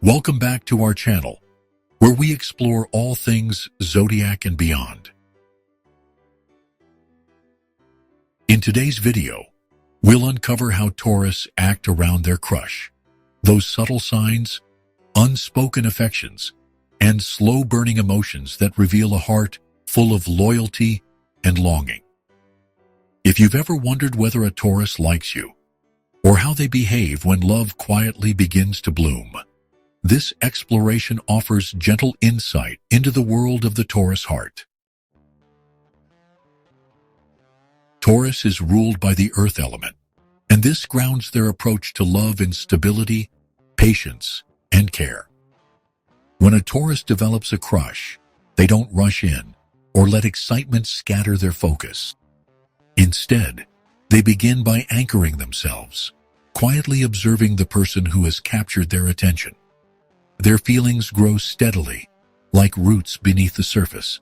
Welcome back to our channel, where we explore all things Zodiac and beyond. In today's video, we'll uncover how Taurus act around their crush, those subtle signs, unspoken affections, and slow-burning emotions that reveal a heart full of loyalty and longing. If you've ever wondered whether a Taurus likes you, or how they behave when love quietly begins to bloom, this exploration offers gentle insight into the world of the Taurus heart. Taurus is ruled by the earth element, and this grounds their approach to love in stability, patience, and care. When a Taurus develops a crush, they don't rush in or let excitement scatter their focus. Instead, they begin by anchoring themselves, quietly observing the person who has captured their attention. Their feelings grow steadily, like roots beneath the surface.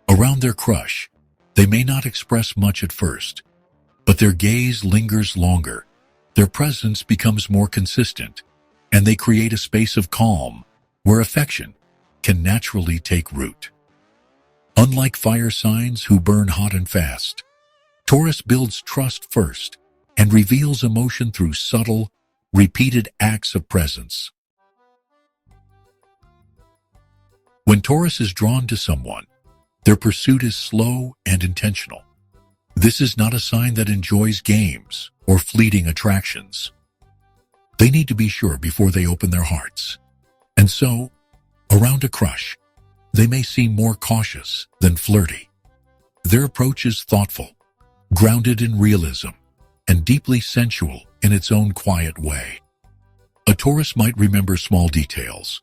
Around their crush, they may not express much at first, but their gaze lingers longer, their presence becomes more consistent, and they create a space of calm where affection can naturally take root. Unlike fire signs who burn hot and fast, Taurus builds trust first and reveals emotion through subtle, repeated acts of presence. When Taurus is drawn to someone, their pursuit is slow and intentional. This is not a sign that enjoys games or fleeting attractions. They need to be sure before they open their hearts. And so, around a crush, they may seem more cautious than flirty. Their approach is thoughtful, grounded in realism, and deeply sensual in its own quiet way. A Taurus might remember small details,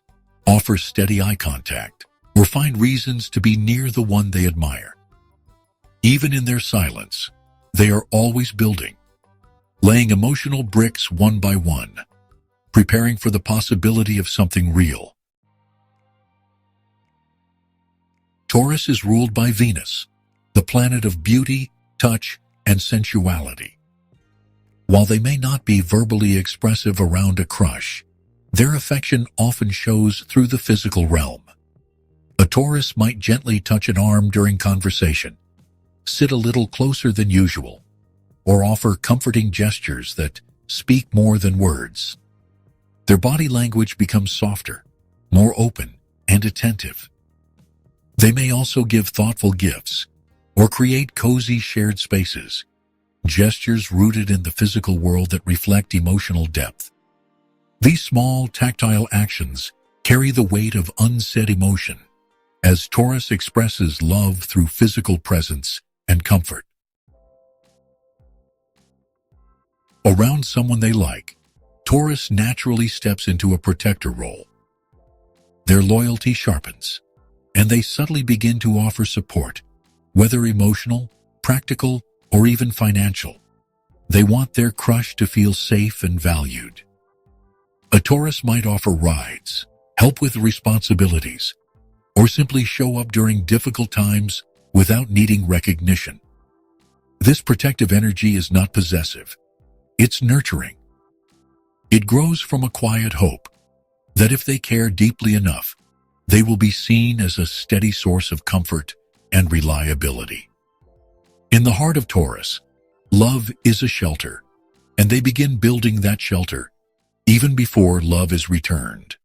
offer steady eye contact, or find reasons to be near the one they admire. Even in their silence, they are always building, laying emotional bricks one by one, preparing for the possibility of something real. Taurus is ruled by Venus, the planet of beauty, touch, and sensuality. While they may not be verbally expressive around a crush, their affection often shows through the physical realm. A Taurus might gently touch an arm during conversation, sit a little closer than usual, or offer comforting gestures that speak more than words. Their body language becomes softer, more open, and attentive. They may also give thoughtful gifts or create cozy shared spaces, gestures rooted in the physical world that reflect emotional depth. These small, tactile actions carry the weight of unsaid emotion, as Taurus expresses love through physical presence and comfort. Around someone they like, Taurus naturally steps into a protector role. Their loyalty sharpens, and they subtly begin to offer support, whether emotional, practical, or even financial. They want their crush to feel safe and valued. A Taurus might offer rides, help with responsibilities, or simply show up during difficult times without needing recognition. This protective energy is not possessive. It's nurturing. It grows from a quiet hope that if they care deeply enough, they will be seen as a steady source of comfort and reliability. In the heart of Taurus, love is a shelter, and they begin building that shelter even before love is returned.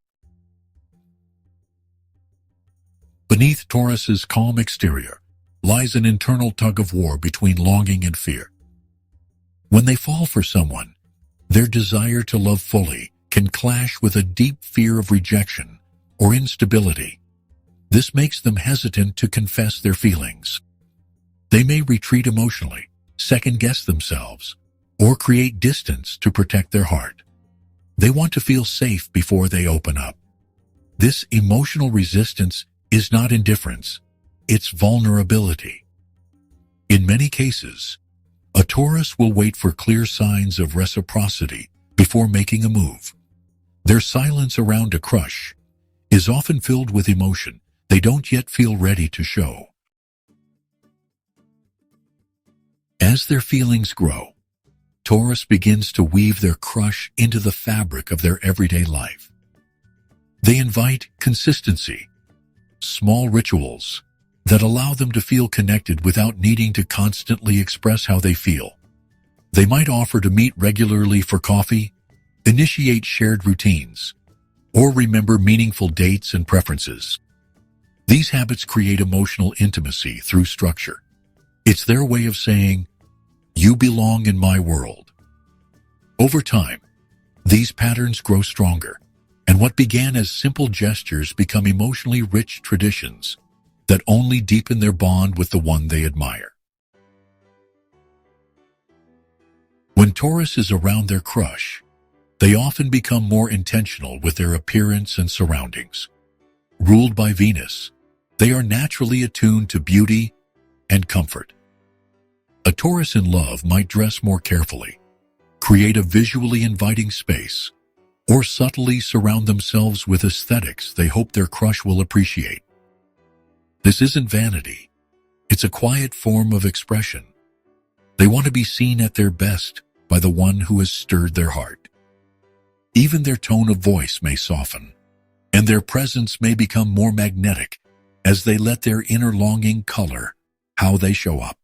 Beneath Taurus's calm exterior lies an internal tug-of-war between longing and fear. When they fall for someone, their desire to love fully can clash with a deep fear of rejection or instability. This makes them hesitant to confess their feelings. They may retreat emotionally, second-guess themselves, or create distance to protect their heart. They want to feel safe before they open up. This emotional resistance is not indifference, it's vulnerability. In many cases, a Taurus will wait for clear signs of reciprocity before making a move. Their silence around a crush is often filled with emotion they don't yet feel ready to show. As their feelings grow, Taurus begins to weave their crush into the fabric of their everyday life. They invite consistency, small rituals that allow them to feel connected without needing to constantly express how they feel. They might offer to meet regularly for coffee, initiate shared routines, or remember meaningful dates and preferences. These habits create emotional intimacy through structure. It's their way of saying, "You belong in my world." Over time, these patterns grow stronger, and what began as simple gestures become emotionally rich traditions that only deepen their bond with the one they admire. When Taurus is around their crush, they often become more intentional with their appearance and surroundings. Ruled by Venus, they are naturally attuned to beauty and comfort. A Taurus in love might dress more carefully, create a visually inviting space, or subtly surround themselves with aesthetics they hope their crush will appreciate. This isn't vanity. It's a quiet form of expression. They want to be seen at their best by the one who has stirred their heart. Even their tone of voice may soften, and their presence may become more magnetic as they let their inner longing color how they show up.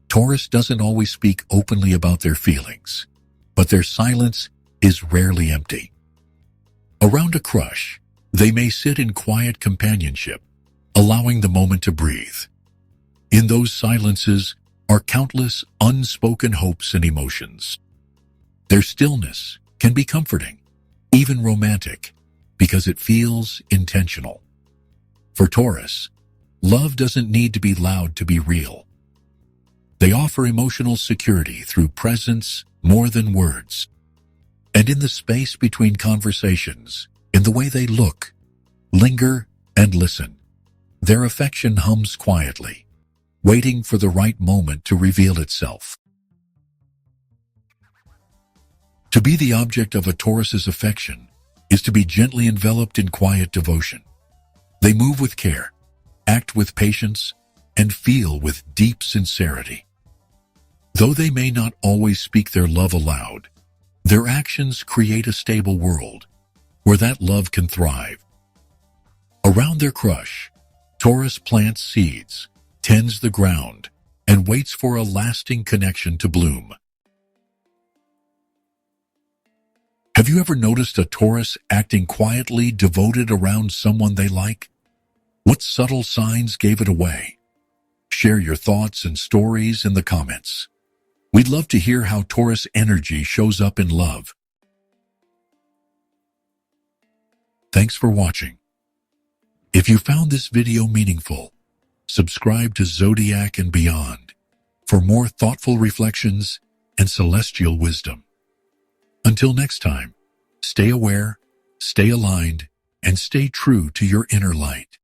Taurus doesn't always speak openly about their feelings, but their silence is rarely empty. Around a crush, they may sit in quiet companionship, allowing the moment to breathe. In those silences are countless unspoken hopes and emotions. Their stillness can be comforting, even romantic, because it feels intentional. For Taurus, love doesn't need to be loud to be real. They offer emotional security through presence more than words. And in the space between conversations, in the way they look, linger, and listen, their affection hums quietly, waiting for the right moment to reveal itself. To be the object of a Taurus's affection is to be gently enveloped in quiet devotion. They move with care, act with patience, and feel with deep sincerity. Though they may not always speak their love aloud, their actions create a stable world where that love can thrive. Around their crush, Taurus plants seeds, tends the ground, and waits for a lasting connection to bloom. Have you ever noticed a Taurus acting quietly devoted around someone they like? What subtle signs gave it away? Share your thoughts and stories in the comments. We'd love to hear how Taurus energy shows up in love. Thanks for watching. If you found this video meaningful, subscribe to Zodiac and Beyond for more thoughtful reflections and celestial wisdom. Until next time, stay aware, stay aligned, and stay true to your inner light.